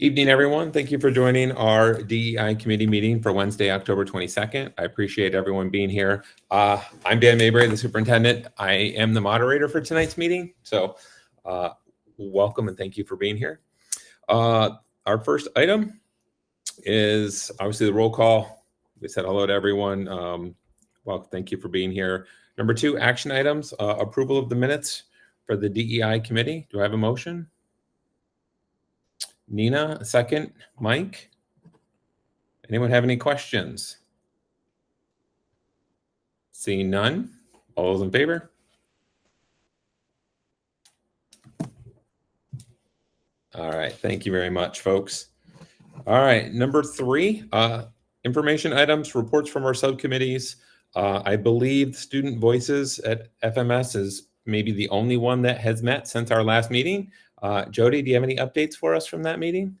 Evening, everyone. Thank you for joining our DEI committee meeting for Wednesday, October 22nd. I appreciate everyone being here. I'm Dan Mabry, the superintendent. I am the moderator for tonight's meeting. So welcome and thank you for being here. Our first item is obviously the roll call. We said hello to everyone. Well, thank you for being here. Number 2, action items, approval of the minutes for the DEI committee. Do I have a motion? Nina, a second. Mike? Anyone have any questions? Seeing none. All those in favor? All right. Thank you very much, folks. All right. Number 3, information items, reports from our subcommittees. I believe Student Voices at FMS is maybe the only one that has met since our last meeting. Jody, do you have any updates for us from that meeting?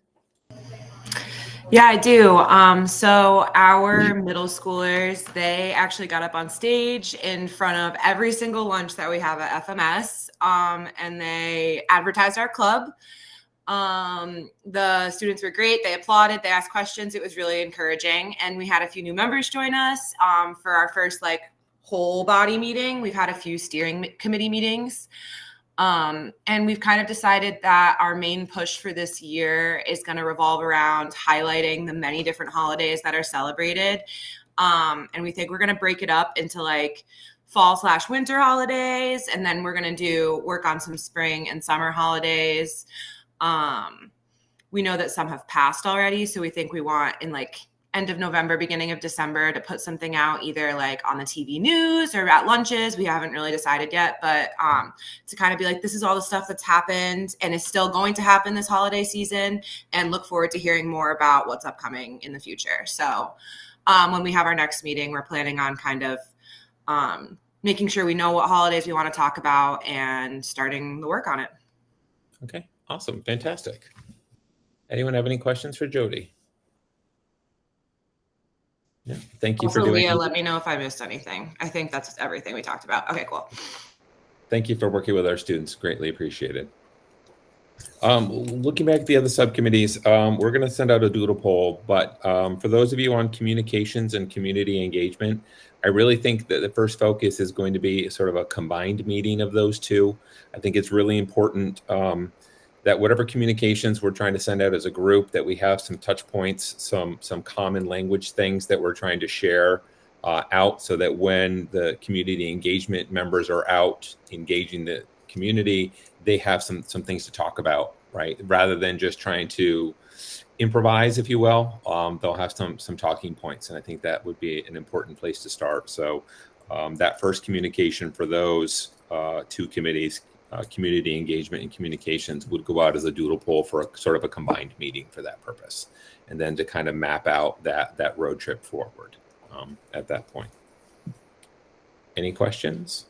Yeah, I do. So our middle schoolers, they actually got up on stage in front of every single lunch that we have at FMS, and they advertised our club. The students were great. They applauded, they asked questions. It was really encouraging. And we had a few new members join us for our first whole body meeting. We've had a few steering committee meetings. And we've kind of decided that our main push for this year is going to revolve around highlighting the many different holidays that are celebrated. And we think we're going to break it up into fall/winter holidays. And then we're going to work on some spring and summer holidays. We know that some have passed already. So we think we want in end of November, beginning of December to put something out either on the TV news or at lunches. We haven't really decided yet, but to kind of be this is all the stuff that's happened and is still going to happen this holiday season, and look forward to hearing more about what's upcoming in the future. So when we have our next meeting, we're planning on kind of making sure we know what holidays we want to talk about and starting the work on it. Okay, awesome, fantastic. Anyone have any questions for Jody? Yeah, thank you also, for doing Leah, let me know if I missed anything. I think that's everything we talked about. Okay, cool. Thank you for working with our students. Greatly appreciated. Looking back at the other subcommittees, we're going to send out a doodle poll, but for those of you on communications and community engagement, I really think that the first focus is going to be sort of a combined meeting of those two. I think it's really important that whatever communications we're trying to send out as a group, that we have some touch points, some common language things that we're trying to share out, so that when the community engagement members are out engaging the community, they have some things to talk about, right? Rather than just trying to improvise, if you will, they'll have some talking points. And I think that would be an important place to start. So that first communication for those two committees, community engagement and communications, would go out as a doodle poll for a sort of a combined meeting for that purpose, and then to kind of map out that road trip forward at that point. Any questions?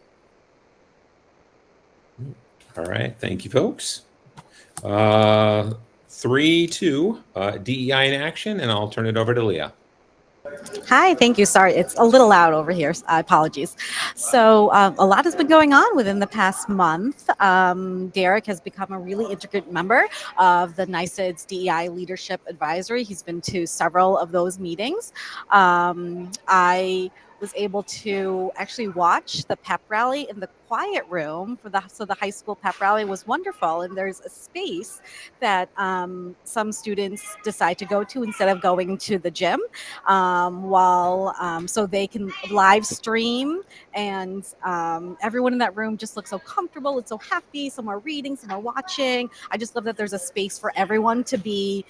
All right, thank you, folks. 3-2, DEI in action, and I'll turn it over to Leah. Hi, thank you. Sorry, it's a little loud over here. Apologies. So a lot has been going on within the past month. Derek has become a really intricate member of the NYSID's DEI Leadership Advisory. He's been to several of those meetings. I was able to actually watch the pep rally in the quiet room so the high school pep rally was wonderful. And there's a space that some students decide to go to instead of going to the gym, so they can live stream, and everyone in that room just looks so comfortable. It's so happy. Some are reading, some are watching. I just love that there's a space for everyone to be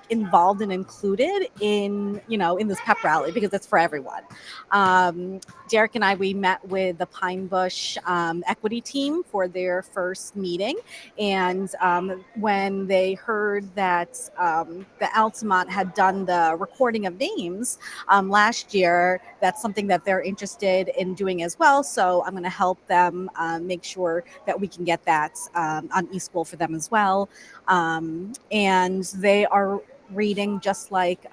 involved and included in this pep rally, because it's for everyone. Derek and I, we met with the Pine Bush equity team for their first meeting. And when they heard that the Altamont had done the recording of names last year, that's something that they're interested in doing as well. So I'm going to help them make sure that we can get that on eSchool for them as well. And they are reading just like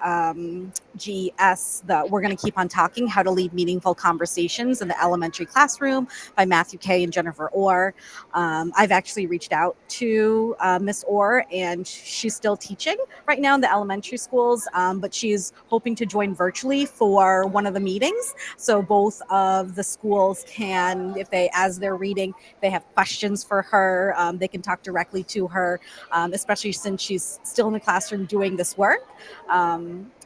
GES, the We're Going to Keep on Talking, How to Lead Meaningful Conversations in the Elementary Classroom by Matthew Kay and Jennifer Orr. I've actually reached out to Miss Orr, and she's still teaching right now in the elementary schools, but she's hoping to join virtually for one of the meetings. So both of the schools can, as they're reading, they have questions for her, they can talk directly to her, especially since she's still in the classroom doing this work.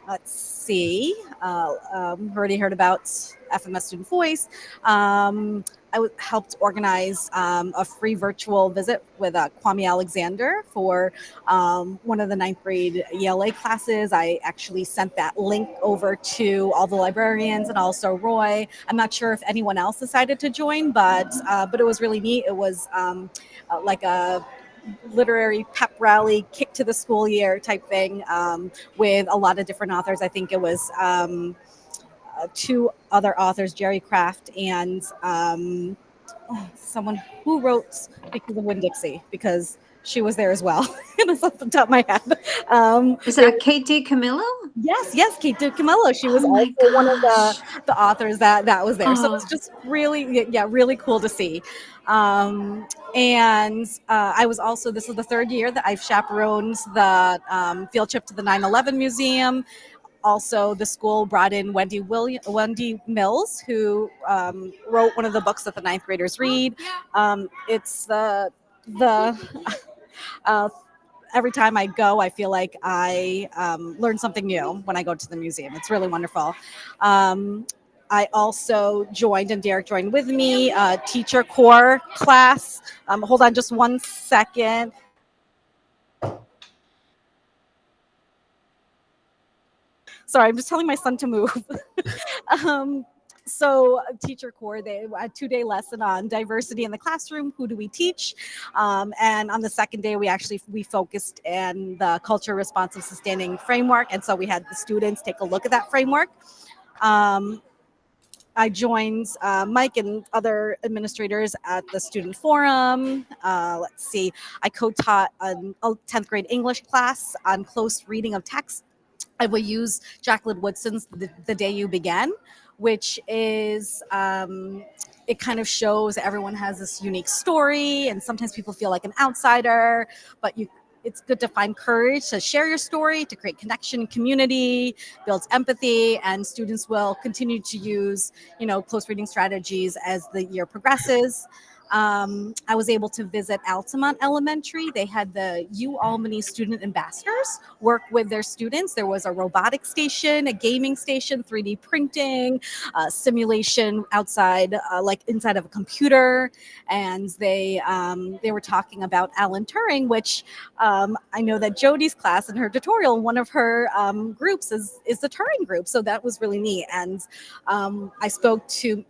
Let's see. Already heard about FMS Student Voice. I helped organize a free virtual visit with Kwame Alexander for one of the 9th grade ELA classes. I actually sent that link over to all the librarians and also Roy. I'm not sure if anyone else decided to join, but it was really neat. It was like a literary pep rally, kick to the school year type thing, with a lot of different authors. I think it was 2 other authors, Jerry Craft and someone who wrote Because of Winn-Dixie, because she was there as well. It's off the top of my head. Is that Kate DiCamillo? Yes, Kate DiCamillo. She was also one of the authors that was there. So it's just really, really cool to see. And I was also, this is the 3rd year that I've chaperoned the field trip to the 9/11 Museum. Also, the school brought in Wendy Mills, who wrote one of the books that the 9th graders read. It's the every time I go, I feel like I learn something new when I go to the museum. It's really wonderful. I also joined, and Derek joined with me, teacher core class. Hold on just one second. Sorry, I'm just telling my son to move. So teacher core, they had a 2-day lesson on diversity in the classroom. Who do we teach? And on the second day, we focused in the culture responsive sustaining framework. And so we had the students take a look at that framework. I joined Mike and other administrators at the student forum. Let's see, I co-taught a 10th grade English class on close reading of text. I will use Jacqueline Woodson's The Day You Began, which is, it kind of shows everyone has this unique story, and sometimes people feel like an outsider, but it's good to find courage to share your story, to create connection, community, builds empathy, and students will continue to use, close reading strategies as the year progresses. I was able to visit Altamont Elementary. They had the Albany student ambassadors work with their students. There was a robotics station, a gaming station, 3D printing, simulation outside, like inside of a computer. And they were talking about Alan Turing, which I know that Jody's class in her tutorial, one of her groups is the Turing group. So that was really neat. And I spoke to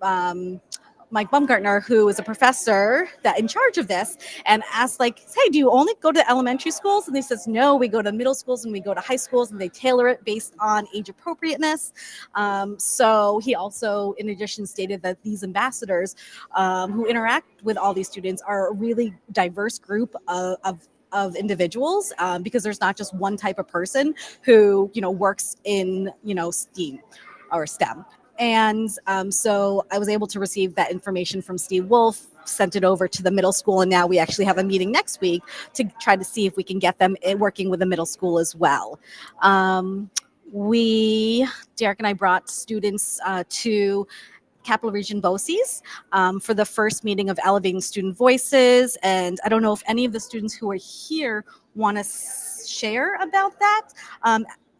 Mike Baumgartner, who is a professor that in charge of this, and asked hey, do you only go to elementary schools? And he says, no, we go to middle schools and we go to high schools, and they tailor it based on age appropriateness. So he also, in addition, stated that these ambassadors who interact with all these students are a really diverse group of individuals, because there's not just one type of person who, works in, STEAM or STEM. And so I was able to receive that information from Steve Wolf, sent it over to the middle school, and now we actually have a meeting next week to try to see if we can get them working with the middle school as well. Derek and I brought students to Capital Region BOCES for the first meeting of Elevating Student Voices. And I don't know if any of the students who are here want to share about that.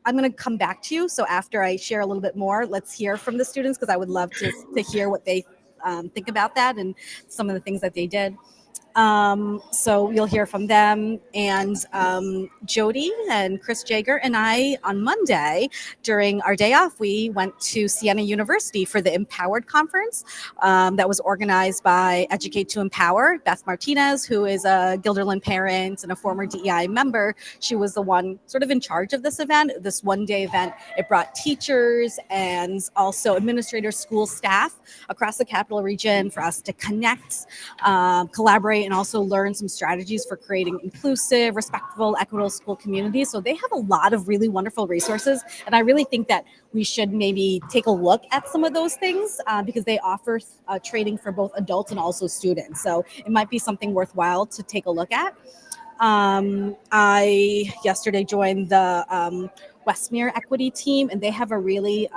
I'm going to come back to you. So after I share a little bit more, let's hear from the students, because I would love to hear what they think about that and some of the things that they did. So you'll hear from them. And Jody and Chris Jager and I, on Monday, during our day off, we went to Siena University for the Empowered Conference that was organized by Educate to Empower. Beth Martinez, who is a Guilderland parent and a former DEI member, she was the one sort of in charge of this event, this one-day event. It brought teachers and also administrators, school staff across the Capital Region for us to connect, collaborate, and also learn some strategies for creating inclusive, respectful, equitable school communities. So they have a lot of really wonderful resources. And I really think that we should maybe take a look at some of those things because they offer training for both adults and also students. So it might be something worthwhile to take a look at. I yesterday joined the Westmere Equity team, and they have a really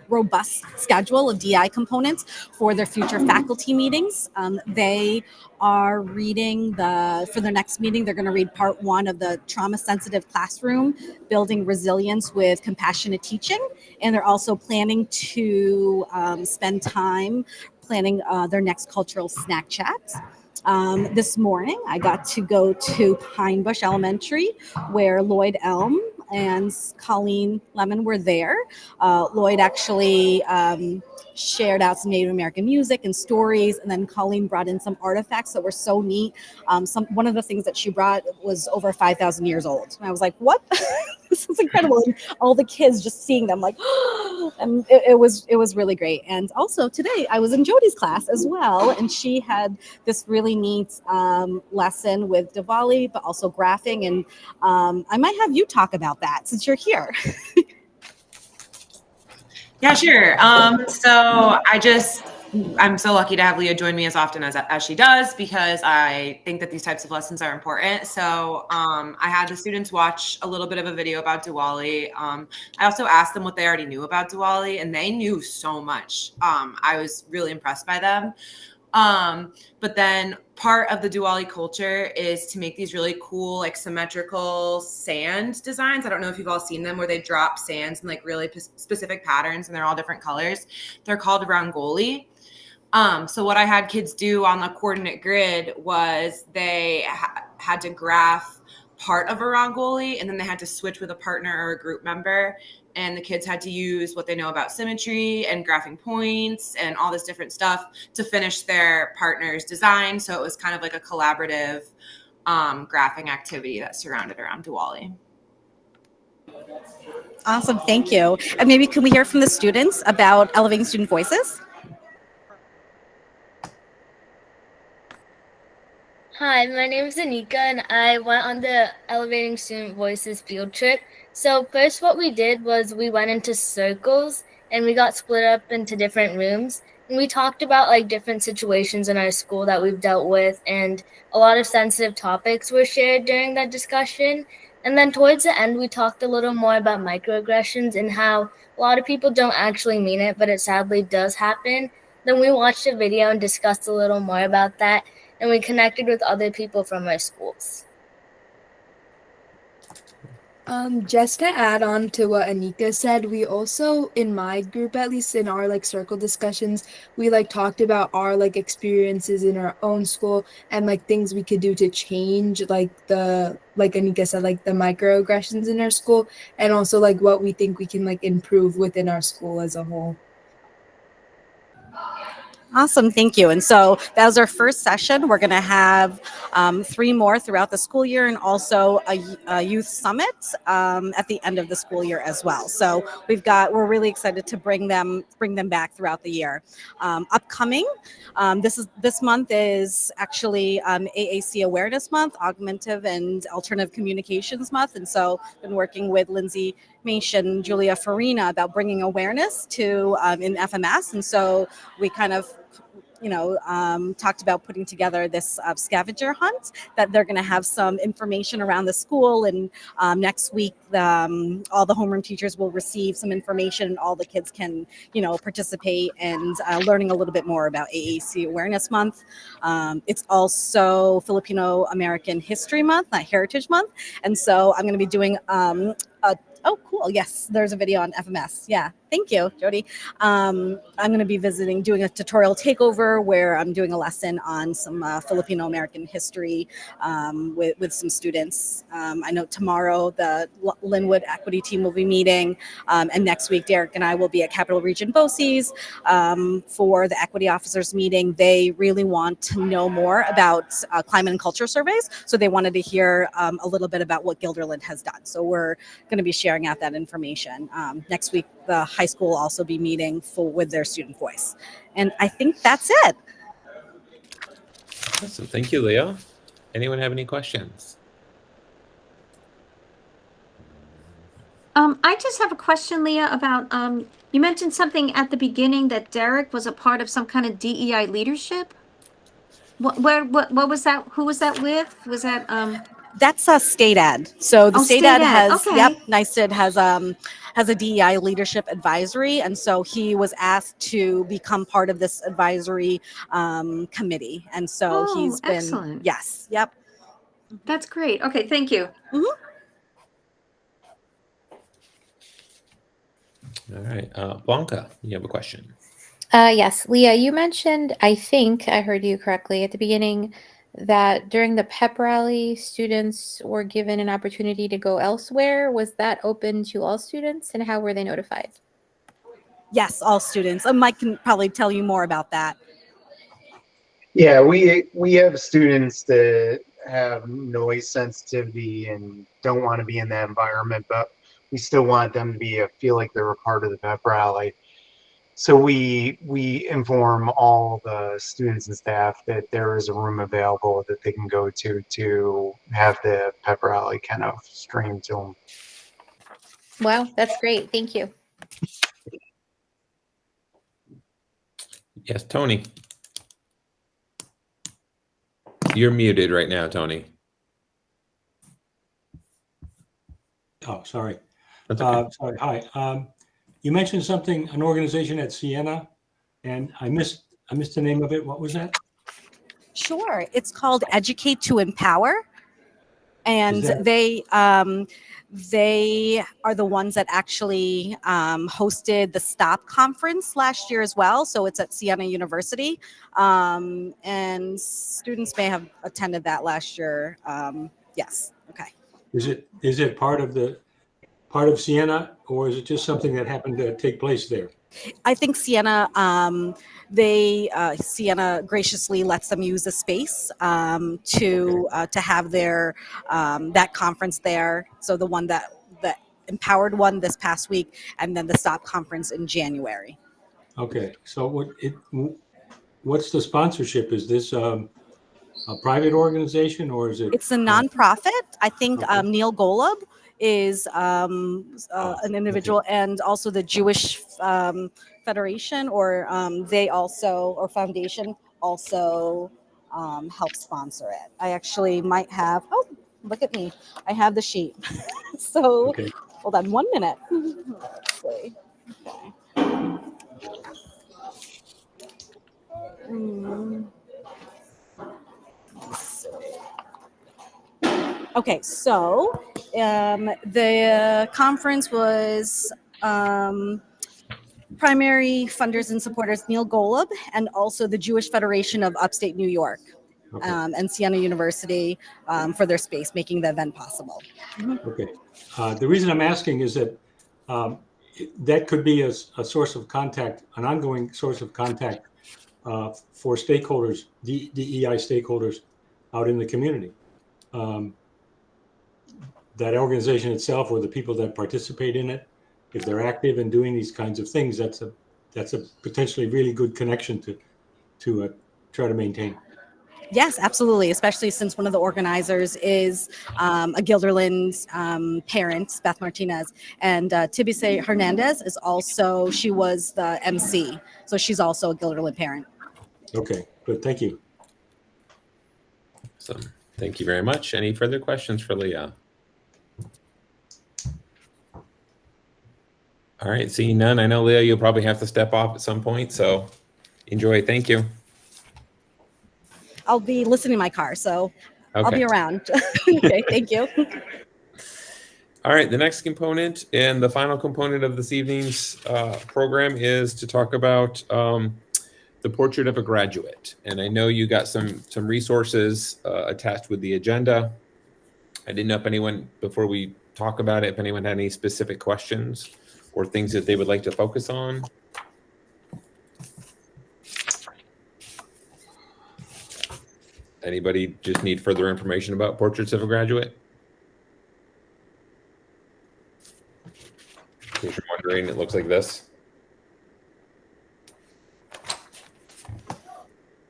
robust schedule of DI components for their future faculty meetings. They are reading for their next meeting, they're going to read part 1 of the Trauma Sensitive Classroom, Building Resilience with Compassionate Teaching. And they're also planning to spend time planning their next cultural snack chat. This morning, I got to go to Pine Bush Elementary, where Lloyd Elm and Colleen Lemon were there. Lloyd actually shared out some Native American music and stories, and then Colleen brought in some artifacts that were so neat. One of the things that she brought was over 5,000 years old. And I was like, what? This is incredible. And all the kids just seeing them like, and it was really great. And also today I was in Jody's class as well, and she had this really neat lesson with Diwali, but also graphing. And I might have you talk about that since you're here. Yeah, sure. So I'm so lucky to have Leah join me as often as she does, because I think that these types of lessons are important. So I had the students watch a little bit of a video about Diwali. I also asked them what they already knew about Diwali, and they knew so much. I was really impressed by them. But then part of the Diwali culture is to make these really cool, like symmetrical sand designs. I don't know if you've all seen them, where they drop sands in like really specific patterns and they're all different colors. They're called rangoli. So what I had kids do on the coordinate grid was they had to graph part of a rangoli, and then they had to switch with a partner or a group member. And the kids had to use what they know about symmetry and graphing points and all this different stuff to finish their partner's design. So it was kind of like a collaborative graphing activity that surrounded around Diwali. Awesome, thank you. And maybe can we hear from the students about elevating student voices? Hi, my name is Anika, and I went on the Elevating Student Voices field trip. So first what we did was we went into circles, and we got split up into different rooms. And we talked about like different situations in our school that we've dealt with, and a lot of sensitive topics were shared during that discussion. And then towards the end, we talked a little more about microaggressions and how a lot of people don't actually mean it, but it sadly does happen. Then we watched a video and discussed a little more about that, and we connected with other people from our schools. Just to add on to what Anika said, we also, in my group, at least in our like circle discussions, we like talked about our like experiences in our own school and like things we could do to change like Anika said, like the microaggressions in our school, and also like what we think we can like improve within our school as a whole. Awesome, thank you. And so that was our first session. We're going to have 3 more throughout the school year, and also a youth summit at the end of the school year as well. So we're really excited to bring them back throughout the year. Upcoming, this month is actually AAC Awareness Month, Augmentative and Alternative Communications Month, and so I've been working with Lindsay Maish and Julia Farina about bringing awareness to in FMS, and so we kind of talked about putting together this scavenger hunt that they're going to have some information around the school, and next week all the homeroom teachers will receive some information, and all the kids can participate and learning a little bit more about AAC Awareness Month. It's also Filipino American History Month, not Heritage Month, and so I'm going to be doing oh, cool. Yes, there's a video on FMS. Yeah, thank you, Jody. I'm going to be doing a tutorial takeover where I'm doing a lesson on some Filipino-American history with some students. I know tomorrow the Linwood Equity team will be meeting, and next week Derek and I will be at Capital Region BOCES for the equity officers meeting. They really want to know more about climate and culture surveys, so they wanted to hear a little bit about what Guilderland has done. So we're going to be sharing out that information. Next week, the high school will also be meeting with their student voice. And I think that's it. Awesome. Thank you, Leah. Anyone have any questions? I just have a question, Leah, about you mentioned something at the beginning that Derek was a part of some kind of DEI leadership. What was that? Who was that with? Was that That's a state ed. So the state state ed ed. has Okay. yep, NICED has a DEI leadership advisory, and so he was asked to become part of this advisory committee, and so Oh, he's been excellent. yes, yep. That's great. Okay, thank you. All right, Blanca, you have a question. Yes, Leah, you mentioned, I think I heard you correctly at the beginning, that during the pep rally, students were given an opportunity to go elsewhere. Was that open to all students, and how were they notified? Yes, all students. Mike can probably tell you more about that. Yeah, we have students that have noise sensitivity and don't want to be in that environment, but we still want them to feel like they're a part of the pep rally. So we inform all the students and staff that there is a room available that they can go to have the pep rally kind of streamed to them. Wow, that's great. Thank you. Yes, Tony. You're muted right now, Tony. Oh, sorry. That's okay. Sorry. Hi. You mentioned something, an organization at Siena, and I missed the name of it. What was that? Sure. It's called Educate to Empower. And Is that- they are the ones that actually hosted the STOP conference last year as well. So it's at Siena University. And students may have attended that last year. Yes. Okay. Is it part of Siena, or is it just something that happened to take place there? I think Siena, Siena graciously lets them use the space to have their that conference there. So the one the empowered one this past week, and then the STOP conference in January. Okay. So what's the sponsorship? Is this a private organization, or is it? It's a nonprofit. I think Okay. Neil Golub is an individual, okay. and also the Jewish Federation or foundation also help sponsor it. I actually might have. Oh, look at me! I have the sheet. So Okay. hold on 1 minute. Let's see. Okay. Okay, so the conference was primary funders and supporters Neil Golub and also the Jewish Federation of Upstate New York Okay. and Siena University for their space, making the event possible. Okay. The reason I'm asking is that that could be a source of contact, an ongoing source of contact for stakeholders, DEI stakeholders out in the community. That organization itself, or the people that participate in it, if they're active in doing these kinds of things, that's a potentially really good connection to try to maintain. Yes, absolutely. Especially since one of the organizers is a Guilderland parent, Beth Martinez, and Tibise Hernandez is also, she was the MC. So she's also a Guilderland parent. Okay, good. Thank you. Awesome. Thank you very much. Any further questions for Leah? All right, seeing none. I know, Leah, you'll probably have to step off at some point, so enjoy. Thank you. I'll be listening in my car, so I'll Okay. be around. Okay, thank you. All right, the next component and the final component of this evening's program is to talk about the portrait of a graduate. And I know you got some resources attached with the agenda. I didn't know if anyone, before we talk about it, if anyone had any specific questions or things that they would like to focus on. Anybody just need further information about portraits of a graduate? In case you're wondering, it looks like this.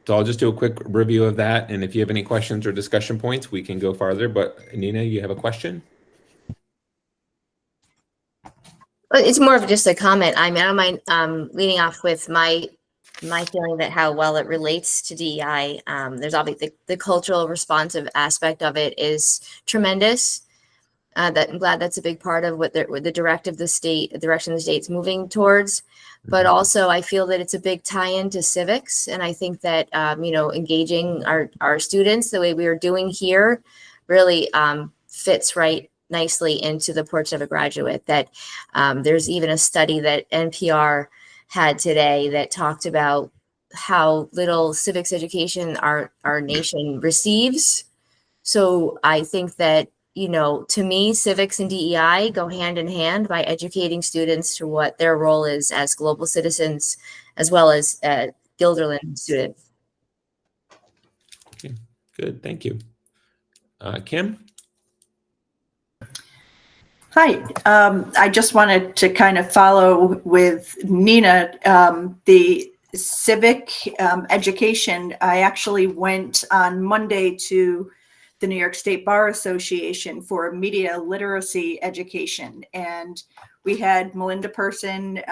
So I'll just do a quick review of that. And if you have any questions or discussion points, we can go farther. But Nina, you have a question? Well, it's more of just a comment. I mean, I don't mind leading off with my feeling that how well it relates to DEI. There's obviously the cultural responsive aspect of it is tremendous. That I'm glad that's a big part of what the direction the state's moving towards. But also, I feel that it's a big tie-in to civics, and I think that engaging our students the way we are doing here really fits right nicely into the Portrait of a Graduate. That there's even a study that NPR had today that talked about how little civics education our nation receives. So I think that, to me, civics and DEI go hand in hand by educating students to what their role is as global citizens, as well as Guilderland students. Okay, good, thank you. Kim? Hi, I just wanted to kind of follow with Nina, the civic education. I actually went on Monday to the New York State Bar Association for media literacy education. And we had Melinda Person,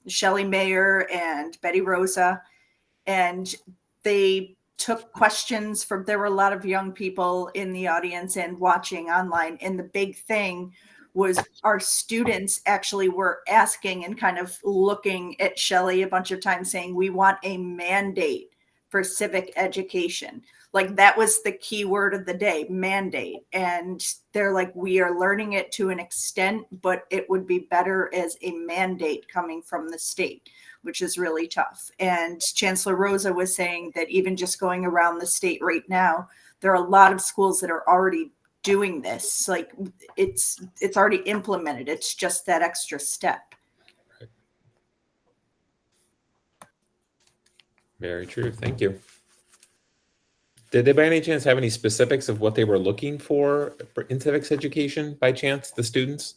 Shelley Mayer, and Betty Rosa. And they took questions from, there were a lot of young people in the audience and watching online. And the big thing was our students actually were asking and kind of looking at Shelley a bunch of times saying, we want a mandate for civic education. Like that was the key word of the day, mandate. And they're like, we are learning it to an extent, but it would be better as a mandate coming from the state, which is really tough. And Chancellor Rosa was saying that even just going around the state right now, there are a lot of schools that are already doing this. Like it's already implemented. It's just that extra step. Very true, thank you. Did they by any chance have any specifics of what they were looking for in civics education by chance, the students?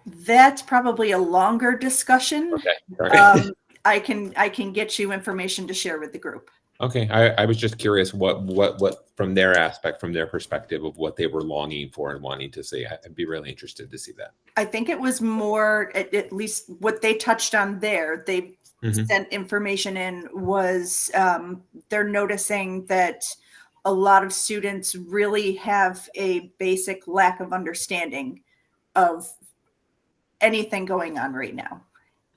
That's probably a longer discussion. Okay. I can get you information to share with the group. Okay, I was just curious what from their aspect, from their perspective of what they were longing for and wanting to see. I'd be really interested to see that. I think it was more, at least what they touched on there, they sent information in was they're noticing that a lot of students really have a basic lack of understanding of anything going on right now.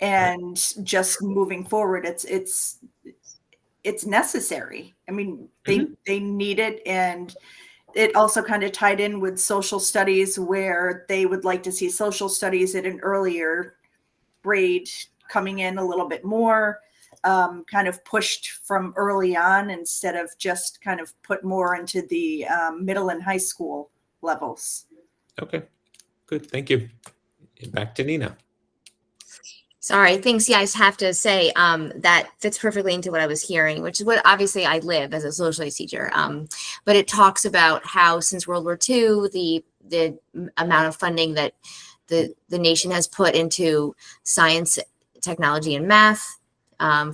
And just moving forward, it's necessary. I mean, they need it. And it also kind of tied in with social studies, where they would like to see social studies at an earlier grade coming in a little bit more, kind of pushed from early on instead of just kind of put more into the middle and high school levels. Okay, good, thank you. Back to Nina. Sorry, thanks. Yeah, I just have to say that fits perfectly into what I was hearing, which is what obviously I live as a social studies teacher. But it talks about how since World War II, the amount of funding that the nation has put into science, technology, and math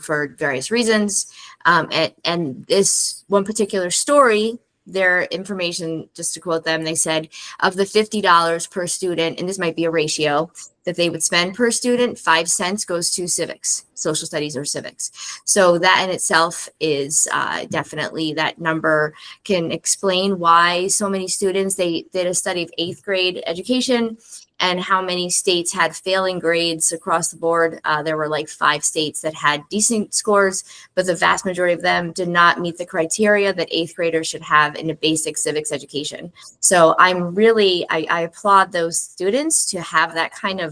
for various reasons. And this one particular story, their information, just to quote them, they said of the $50 per student, and this might be a ratio, that they would spend per student, 5 cents goes to civics, social studies or civics. So that in itself is definitely, that number can explain why so many students, they did a study of 8th grade education and how many states had failing grades across the board. There were like 5 states that had decent scores, but the vast majority of them did not meet the criteria that 8th graders should have in a basic civics education. So I'm really, I applaud those students to have that kind of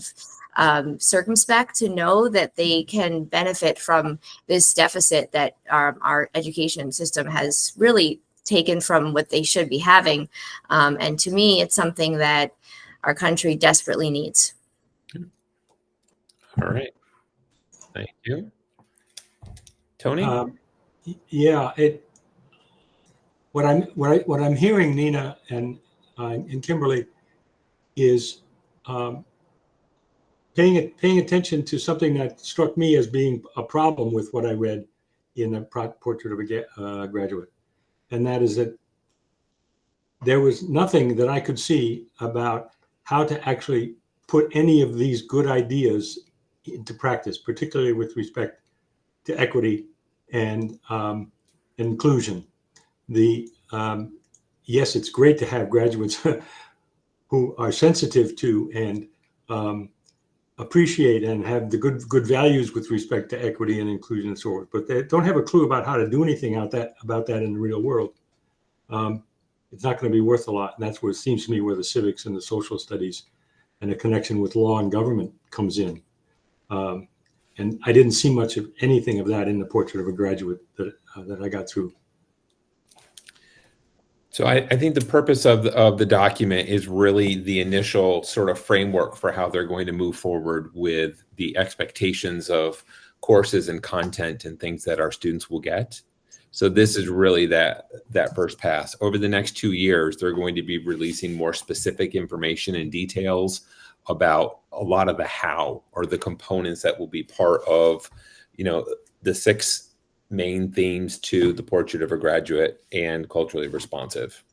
circumspect, to know that they can benefit from this deficit that our education system has really taken from what they should be having. And to me, it's something that our country desperately needs. All right, thank you. Tony? Yeah, what I'm hearing, Nina and Kimberly, is paying attention to something that struck me as being a problem with what I read, in the portrait of a graduate, and that is that there was nothing that I could see about how to actually put any of these good ideas into practice, particularly with respect to equity and inclusion. Yes, it's great to have graduates who are sensitive to and appreciate and have the good values with respect to equity and inclusion and so forth, but they don't have a clue about how to do anything about that in the real world. It's not going to be worth a lot, and that's where it seems to me where the civics and the social studies and the connection with law and government comes in. And I didn't see much of anything of that in the portrait of a graduate that I got through. So I think the purpose of the document is really the initial sort of framework for how they're going to move forward with the expectations of courses and content and things that our students will get. So this is really that first pass. Over the next 2 years, they're going to be releasing more specific information and details about a lot of the how, or the components that will be part of, the 6 main themes to the portrait of a graduate and culturally responsive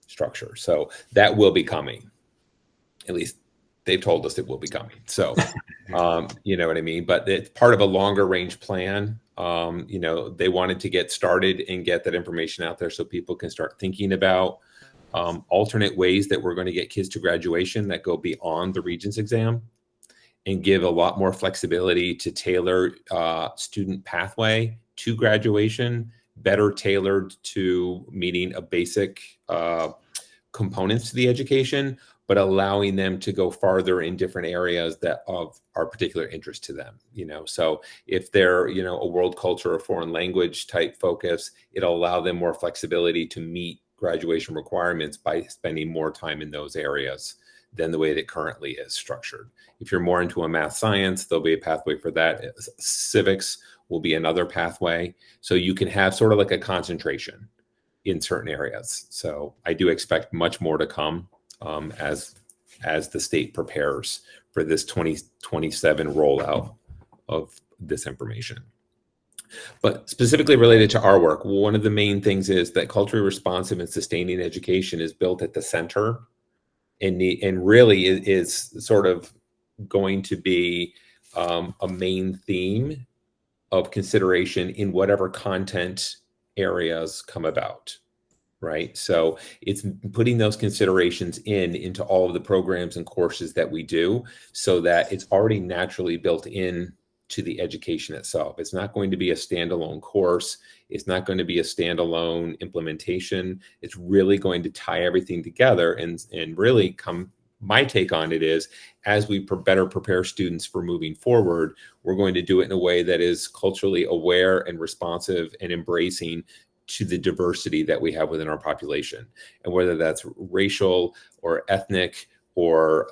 structure. So that will be coming. At least they've told us it will be coming. So, you know what I mean? But it's part of a longer range plan. They wanted to get started and get that information out there so people can start thinking about alternate ways that we're going to get kids to graduation that go beyond the Regents exam, and give a lot more flexibility to tailor student pathway to graduation, better tailored to meeting a basic components to the education, but allowing them to go farther in different areas that of our particular interest to them. So if they're, a world culture or foreign language type focus, it'll allow them more flexibility to meet graduation requirements by spending more time in those areas than the way that currently is structured. If you're more into a math science, there'll be a pathway for that. Civics will be another pathway. So you can have sort of like a concentration in certain areas. So I do expect much more to come as the state prepares for this 2027 rollout of this information. But specifically related to our work, one of the main things is that culturally responsive and sustaining education is built at the center, and really is sort of going to be a main theme of consideration in whatever content areas come about, right? So it's putting those considerations into all of the programs and courses that we do, so that it's already naturally built in to the education itself. It's not going to be a standalone course. It's not going to be a standalone implementation. It's really going to tie everything together and really my take on it is, as we better prepare students for moving forward, we're going to do it in a way that is culturally aware and responsive and embracing to the diversity that we have within our population. And whether that's racial or ethnic or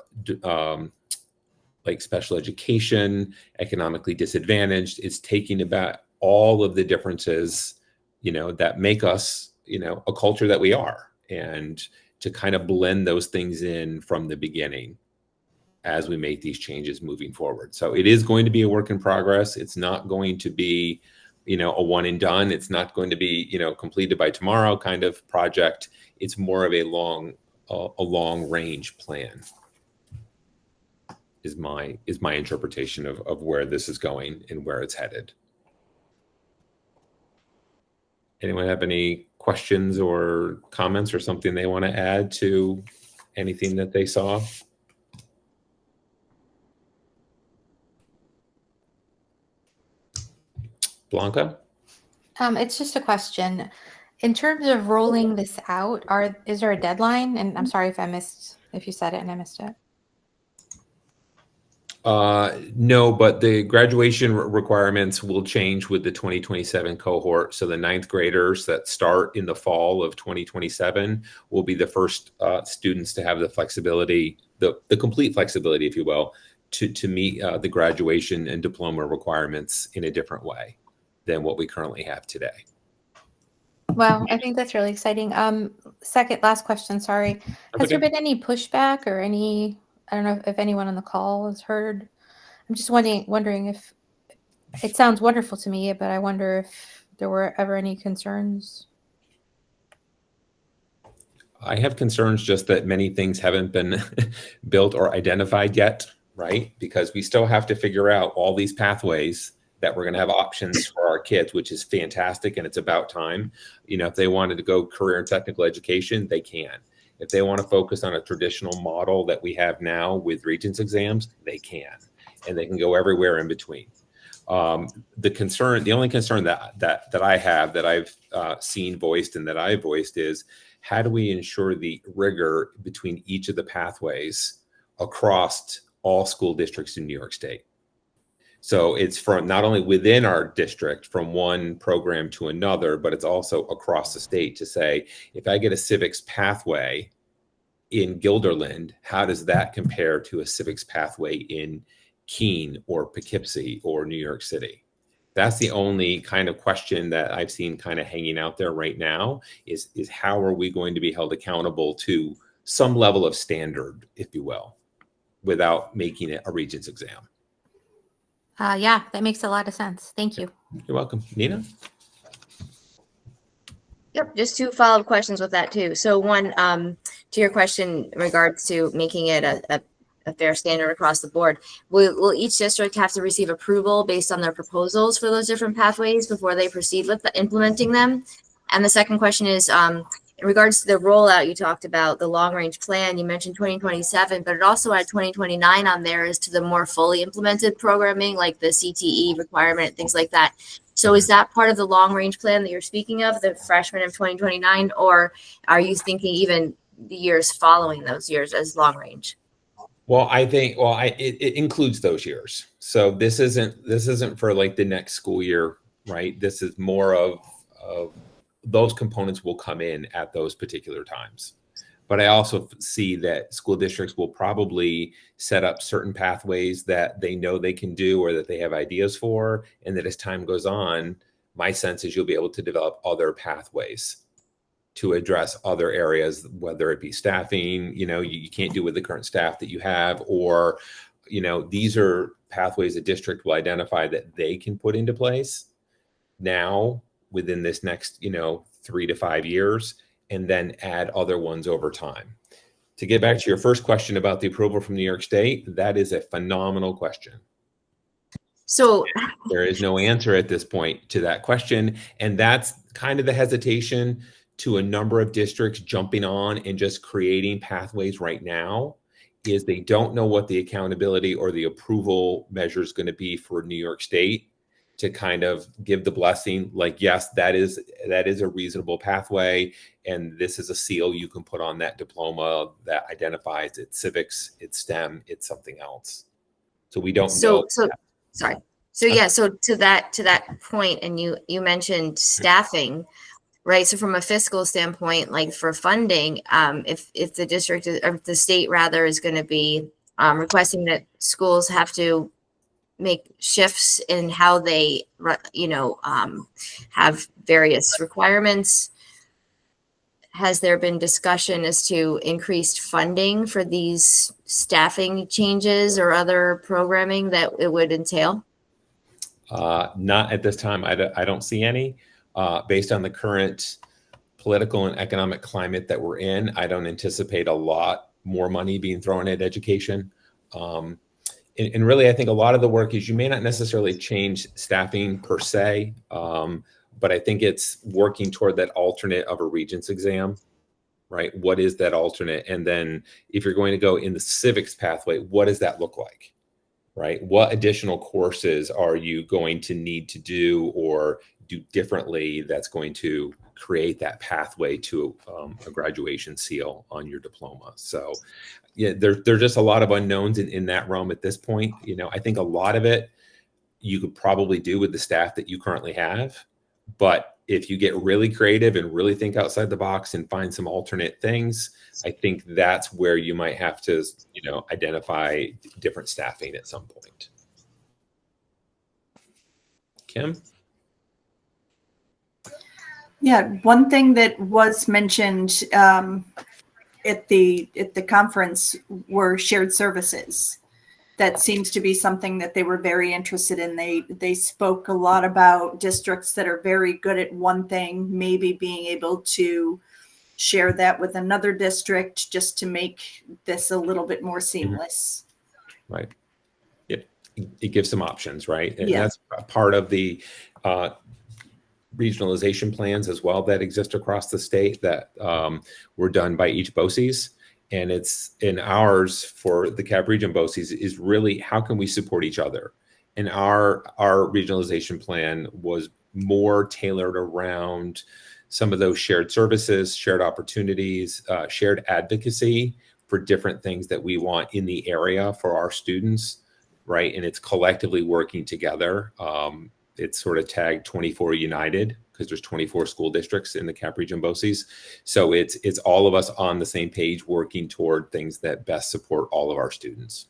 like special education, economically disadvantaged, it's taking about all of the differences, that make us, a culture that we are, and to kind of blend those things in from the beginning as we make these changes moving forward. So it is going to be a work in progress. It's not going to be, a one and done. It's not going to be, completed by tomorrow kind of project. It's more of a long range plan is my interpretation of where this is going and where it's headed. Anyone have any questions or comments or something they want to add to anything that they saw? Blanca? It's just a question. In terms of rolling this out, is there a deadline? And I'm sorry if you said it and I missed it. No, but the graduation requirements will change with the 2027 cohort. So the 9th graders that start in the fall of 2027 will be the first students to have the flexibility, the complete flexibility, if you will, to meet the graduation and diploma requirements in a different way than what we currently have today. Well, I think that's really exciting. Last question, sorry. Has there been any pushback or any, I don't know if anyone on the call has heard. I'm just wondering if, it sounds wonderful to me, but I wonder if there were ever any concerns? I have concerns just that many things haven't been built or identified yet, right? Because we still have to figure out all these pathways that we're going to have options for our kids, which is fantastic. And it's about time. You know, if they wanted to go career and technical education, they can. If they want to focus on a traditional model that we have now with Regents exams, they can. And they can go everywhere in between. The only concern that I have, that I've seen voiced and that I voiced, is how do we ensure the rigor between each of the pathways across all school districts in New York State? So it's from not only within our district, from one program to another, but it's also across the state to say, if I get a civics pathway in Guilderland, how does that compare to a civics pathway in Keene or Poughkeepsie or New York City? That's the only kind of question that I've seen kind of hanging out there right now, is how are we going to be held accountable to some level of standard, if you will, without making it a Regents exam? Yeah, that makes a lot of sense. Thank you. You're welcome. Nina? Yep, just two follow-up questions with that too. So one, to your question in regards to making it a fair standard across the board, will each district have to receive approval based on their proposals for those different pathways before they proceed with implementing them? And the second question is, in regards to the rollout, you talked about the long-range plan. You mentioned 2027, but it also had 2029 on there as to the more fully implemented programming, like the CTE requirement, things like that. So is that part of the long-range plan that you're speaking of, the freshman of 2029, or are you thinking even the years following those years as long-range? Well, I think, it includes those years. So this isn't for like the next school year, right? This is more of those components will come in at those particular times. But I also see that school districts will probably set up certain pathways that they know they can do or that they have ideas for. And that as time goes on, my sense is you'll be able to develop other pathways to address other areas, whether it be staffing, you can't do with the current staff that you have, or, these are pathways a district will identify that they can put into place now within this next, 3 to 5 years, and then add other ones over time. To get back to your first question about the approval from New York State, that is a phenomenal question. So there is no answer at this point to that question. And that's kind of the hesitation to a number of districts jumping on and just creating pathways right now, is they don't know what the accountability or the approval measure is going to be for New York State to kind of give the blessing, like, yes, that is a reasonable pathway, and this is a seal you can put on that diploma that identifies it's civics, it's STEM, it's something else. So we don't know. Sorry. So yeah, so to that point, and you mentioned staffing, right? So from a fiscal standpoint, like for funding, if the district or the state rather is going to be requesting that schools have to make shifts in how they, have various requirements, has there been discussion as to increased funding for these staffing changes or other programming that it would entail? Not at this time. I don't see any. Based on the current political and economic climate that we're in, I don't anticipate a lot more money being thrown at education. And really, I think a lot of the work is you may not necessarily change staffing per se, but I think it's working toward that alternate of a Regents exam, right? What is that alternate? And then if you're going to go in the civics pathway, what does that look like, right? What additional courses are you going to need to do or do differently that's going to create that pathway to a graduation seal on your diploma? So yeah, there's just a lot of unknowns in that realm at this point. I think a lot of it you could probably do with the staff that you currently have. But if you get really creative and really think outside the box and find some alternate things, I think that's where you might have to, identify different staffing at some point. Kim? Yeah, one thing that was mentioned at the conference were shared services. that seems to be something that they were very interested in. They spoke a lot about districts that are very good at one thing, maybe being able to share that with another district just to make this a little bit more seamless. Right. It gives some options, right? And Yeah. that's a part of the regionalization plans as well that exist across the state that were done by each BOCES. And it's in ours for the Cap Region BOCES is really how can we support each other? And our regionalization plan was more tailored around some of those shared services, shared opportunities, shared advocacy for different things that we want in the area for our students, right? And it's collectively working together. It's sort of tagged 24 United because there's 24 school districts in the Cap Region BOCES. So it's all of us on the same page working toward things that best support all of our students.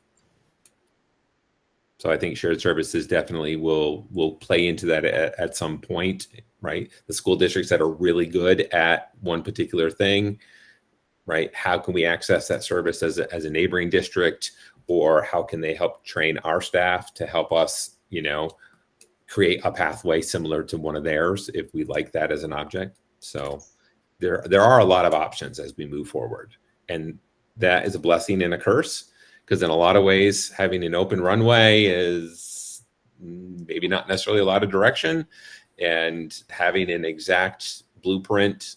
So I think shared services definitely will play into that at some point, right? The school districts that are really good at one particular thing, right? How can we access that service as a neighboring district, or how can they help train our staff to help us, create a pathway similar to one of theirs if we like that as an object. So there are a lot of options as we move forward, and that is a blessing and a curse, because in a lot of ways having an open runway is maybe not necessarily a lot of direction, and having an exact blueprint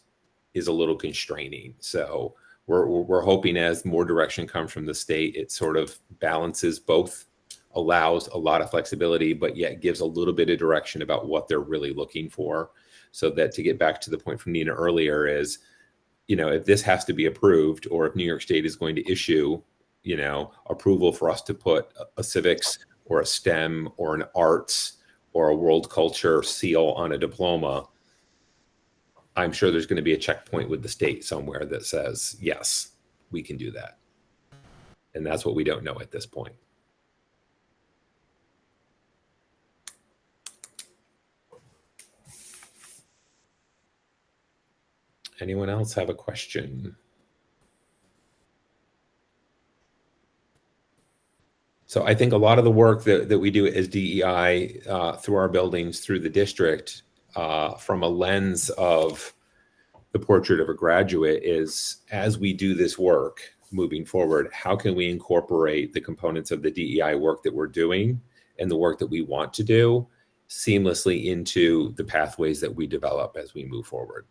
is a little constraining. So we're hoping as more direction comes from the state, it sort of balances both, allows a lot of flexibility, but yet gives a little bit of direction about what they're really looking for. So that, to get back to the point from Nina earlier, is, if this has to be approved, or if New York State is going to issue, approval for us to put a civics or a STEM or an arts or a world culture seal on a diploma, I'm sure there's going to be a checkpoint with the state somewhere that says, yes, we can do that. And that's what we don't know at this point. Anyone else have a question? So I think a lot of the work that we do as DEI through our buildings, through the district, from a lens of the portrait of a graduate, is, as we do this work moving forward, how can we incorporate the components of the DEI work that we're doing and the work that we want to do seamlessly into the pathways that we develop as we move forward.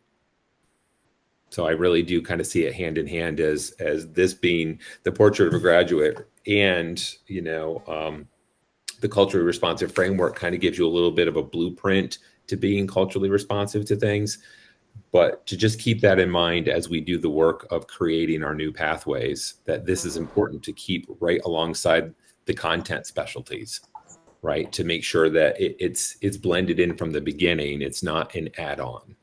So I really do kind of see it hand in hand as this being the portrait of a graduate, and the culturally responsive framework kind of gives you a little bit of a blueprint to being culturally responsive to things. But to just keep that in mind as we do the work of creating our new pathways, that this is important to keep right alongside the content specialties, right? To make sure that it's blended in from the beginning. It's not an add-on.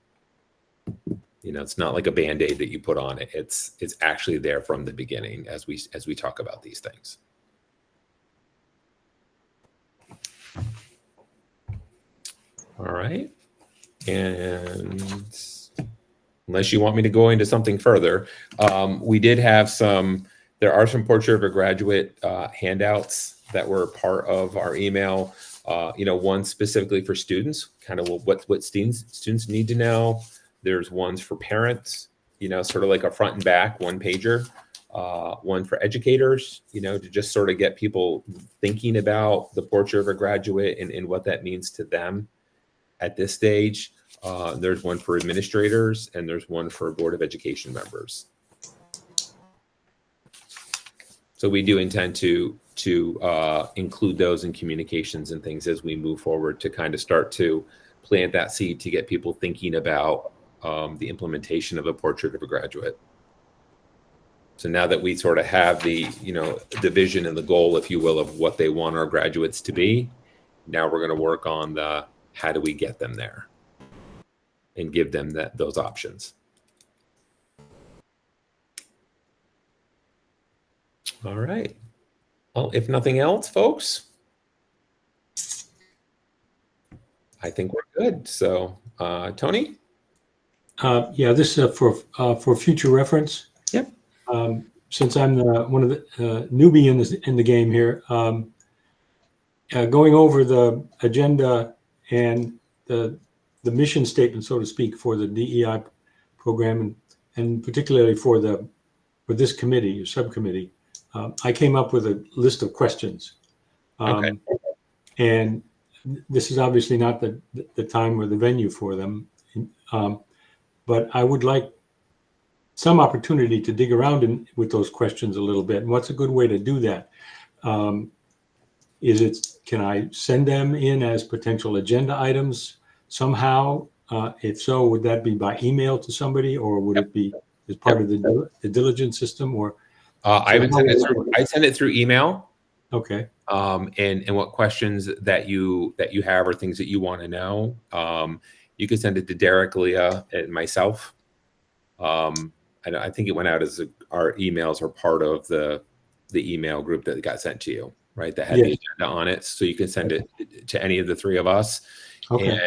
It's not like a Band-Aid that you put on it. It's actually there from the beginning as we talk about these things. All right. And unless you want me to go into something further, we did have there are some portrait of a graduate handouts that were part of our email. One specifically for students, kind of what students need to know. There's ones for parents, sort of like a front and back one pager, one for educators, to just sort of get people thinking about the portrait of a graduate and what that means to them at this stage. There's one for administrators, and there's one for Board of Education members. So we do intend to include those in communications and things as we move forward, to kind of start to plant that seed to get people thinking about the implementation of a portrait of a graduate. So now that we sort of have the vision and the goal, if you will, of what they want our graduates to be, now we're going to work on the how do we get them there and give them those options. All right. Well, if nothing else, folks, I think we're good. So, Tony? Yeah, this is for future reference. Yep. since I'm one of the newbie in the game here, going over the agenda and the mission statement, so to speak, for the DEI program, and particularly for this committee or subcommittee, I came up with a list of questions. Okay. And this is obviously not the time or the venue for them, but I would like some opportunity to dig around with those questions a little bit. And what's a good way to do that? Can I send them in as potential agenda items somehow? If so, would that be by email to somebody, or would it be as part of the diligence system? Or I send it through email. Okay. And what questions that you have or things that you want to know, you can send it to Derek, Leah, and myself. I think it went out as our emails are part of the email group that got sent to you, right? That had the agenda on it, so you can send it to any of the three of us. Okay.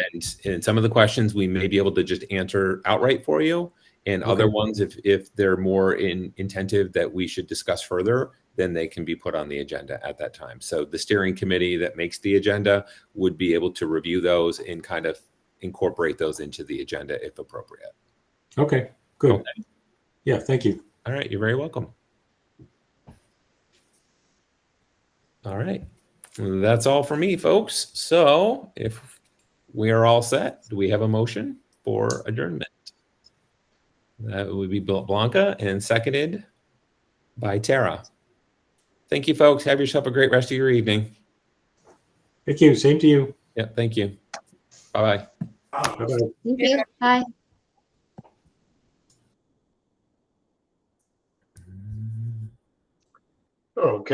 And some of the questions we may be able to just answer outright for you, and other ones, if they're more intentive that we should discuss further, then they can be put on the agenda at that time. So the steering committee that makes the agenda would be able to review those and kind of incorporate those into the agenda if appropriate. Okay, good. Okay. Yeah, thank you. All right, you're very welcome. All right, that's all for me, folks. So if we are all set, do we have a motion for adjournment? That would be Blanca, and seconded by Tara. Thank you, folks. Have yourself a great rest of your evening. Thank you. Same to you. Yeah, thank you. Bye-bye. Bye-bye. Thank you. Bye. Okay.